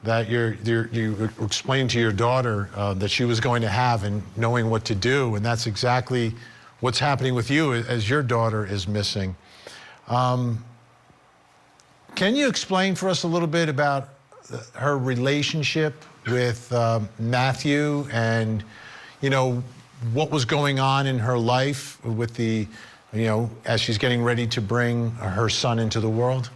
that you explained to your daughter that she was going to have and knowing what to do, and that's exactly what's happening with you as your daughter is missing. Can you explain for us a little bit about her relationship with Matthew and, you know, what was going on in her life with the, you know, as she's getting ready to bring her son into the world?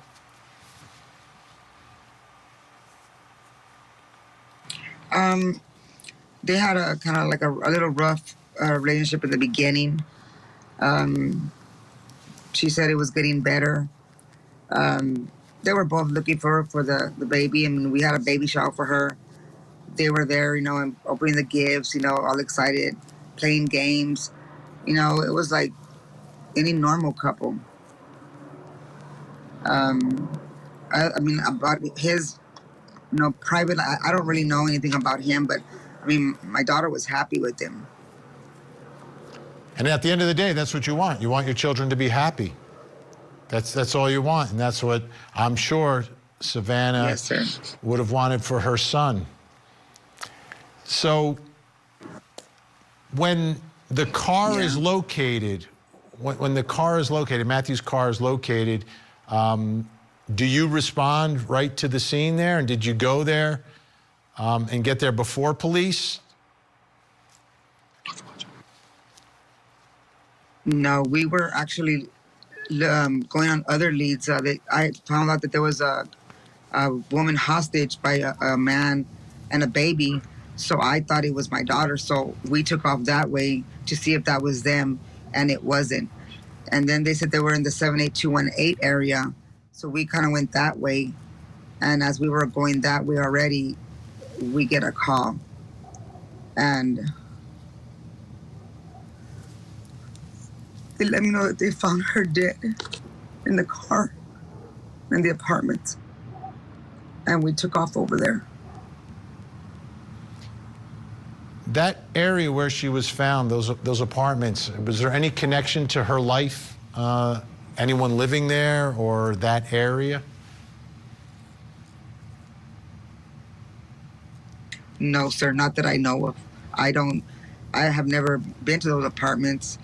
They had a kind of like a little rough relationship in the beginning. She said it was getting better. They were both looking for the baby. I mean, we had a baby shower for her. They were there, you know, and opening the gifts, you know, all excited, playing games. You know, it was like any normal couple. I mean, about his, you know, private, I don't really know anything about him, but I mean, my daughter was happy with him. And at the end of the day, that's what you want. You want your children to be happy. That's all you want, and that's what I'm sure Savannah Yes, sir. would have wanted for her son. So when the car is located, when the car is located, Matthew's car is located, do you respond right to the scene there? And did you go there and get there before police? No, we were actually going on other leads. I found out that there was a woman hostage by a man and a baby. So I thought it was my daughter. So we took off that way to see if that was them, and it wasn't. And then they said they were in the 78218 area. So we kind of went that way. And as we were going that way already, we get a call. And they let me know that they found her dead in the car, in the apartment. And we took off over there. That area where she was found, those apartments, was there any connection to her life? Anyone living there or that area? No, sir, not that I know of. I have never been to those apartments.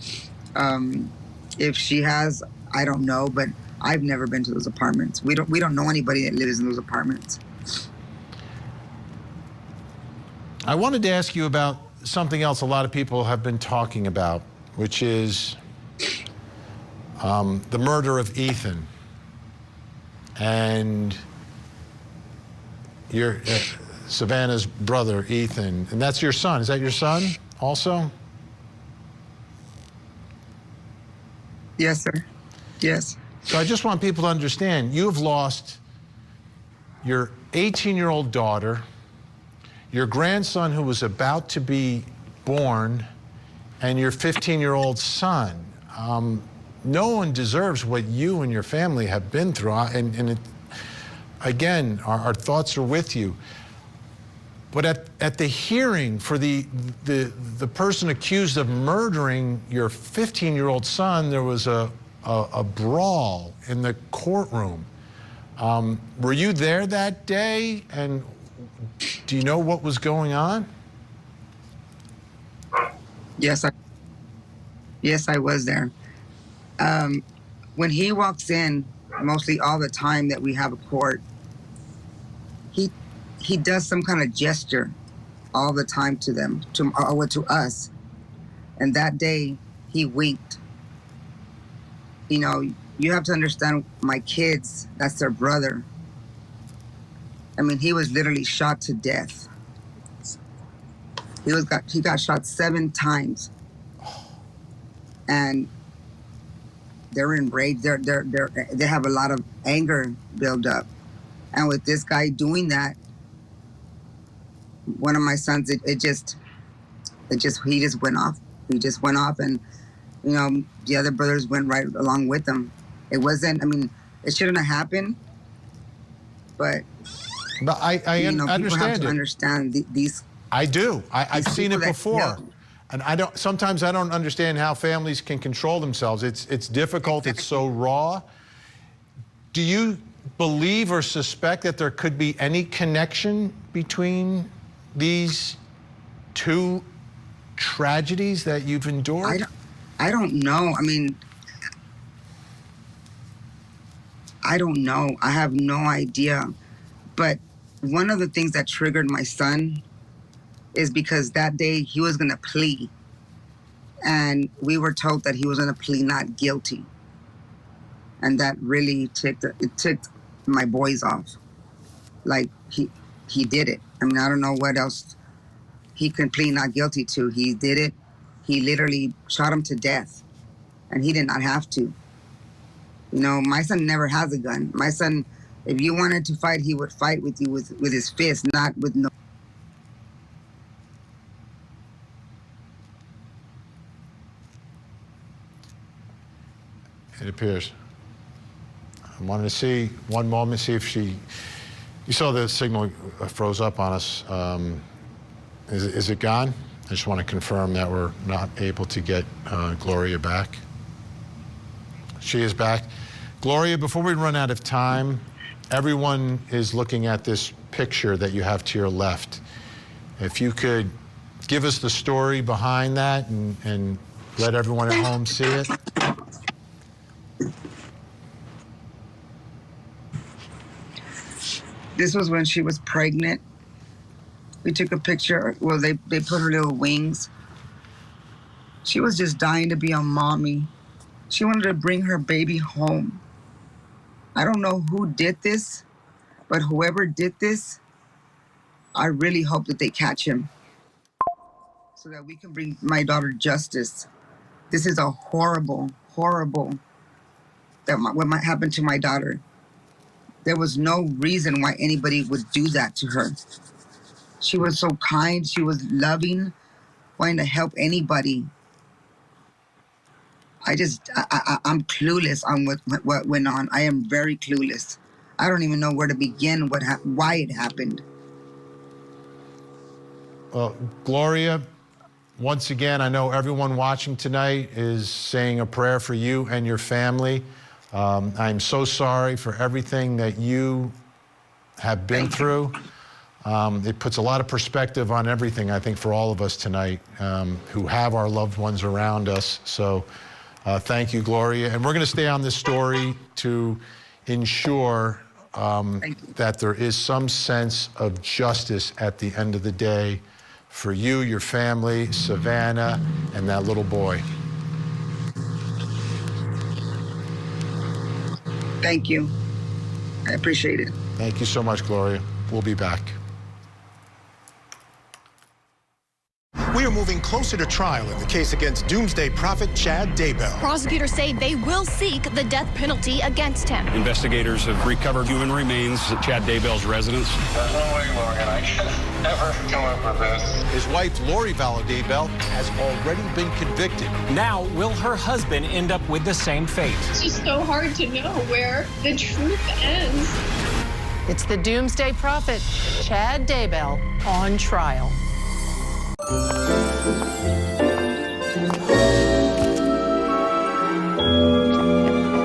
If she has, I don't know, but I've never been to those apartments. We don't know anybody that lives in those apartments. I wanted to ask you about something else a lot of people have been talking about, which is the murder of Ethan and your Savannah's brother, Ethan. And that's your son. Is that your son also? Yes, sir. Yes. So I just want people to understand, you have lost your 18-year-old daughter, your grandson who was about to be born, and your 15-year-old son. No one deserves what you and your family have been through. Again, our thoughts are with you. But at the hearing for the person accused of murdering your 15-year-old son, there was a brawl in the courtroom. Were you there that day? And do you know what was going on? Yes, I was there. When he walks in, mostly all the time that we have a court, he does some kind of gesture all the time to them, to us. And that day, he winked. You know, you have to understand my kids, that's their brother. I mean, he was literally shot to death. He got shot 7 times. And they're enraged. They have a lot of anger built up. And with this guy doing that, one of my sons, he just went off. He just went off, and you know, the other brothers went right along with him. It wasn't, I mean, it shouldn't have happened, but I understand people have to it. understand these. I do. I've seen it before. And sometimes I don't understand how families can control themselves. It's difficult, it's so raw. Do you believe or suspect that there could be any connection between these two tragedies that you've endured? I don't know. I mean, I don't know. I have no idea. But one of the things that triggered my son is because that day he was going to plea. And we were told that he was going to plea not guilty. And that really ticked my boys off. Like, he did it. I mean, I don't know what else he can plead not guilty to. He did it. He literally shot him to death. And he did not have to. You know, my son never has a gun. My son, if you wanted to fight, he would fight with you with his fist, not with no. It appears. I wanted to see one moment, see if she... You saw the signal froze up on us. Is it gone? I just want to confirm that we're not able to get Gloria back. She is back. Gloria, before we run out of time, everyone is looking at this picture that you have to your left. If you could give us the story behind that and let everyone at home see it. This was when she was pregnant. We took a picture. Well, they put her little wings. She was just dying to be a mommy. She wanted to bring her baby home. I don't know who did this, but whoever did this, I really hope that they catch him so that we can bring my daughter justice. This is a horrible, horrible, what might happen to my daughter. There was no reason why anybody would do that to her. She was so kind, she was loving, wanting to help anybody. I'm clueless on what went on. I am very clueless. I don't even know where to begin, why it happened. Well, Gloria, once again, I know everyone watching tonight is saying a prayer for you and your family. I'm so sorry for everything that you have been through. It puts a lot of perspective on everything, I think, for all of us tonight who have our loved ones around us. So thank you, Gloria. And we're going to stay on this story to ensure that there is some sense of justice at the end of the day for you, your family, Savannah, and that little boy. Thank you. I appreciate it. Thank you so much, Gloria. We'll be back. We are moving closer to trial in the case against doomsday prophet Chad Daybell. Prosecutors say they will seek the death penalty against him. Investigators have recovered human remains at Chad Daybell's residence. There's no way, Morgan. I can never come up with this. His wife, Lori Vallow Daybell, has already been convicted. Now, will her husband end up with the same fate? It's just so hard to know where the truth ends. It's the doomsday prophet, Chad Daybell, on trial.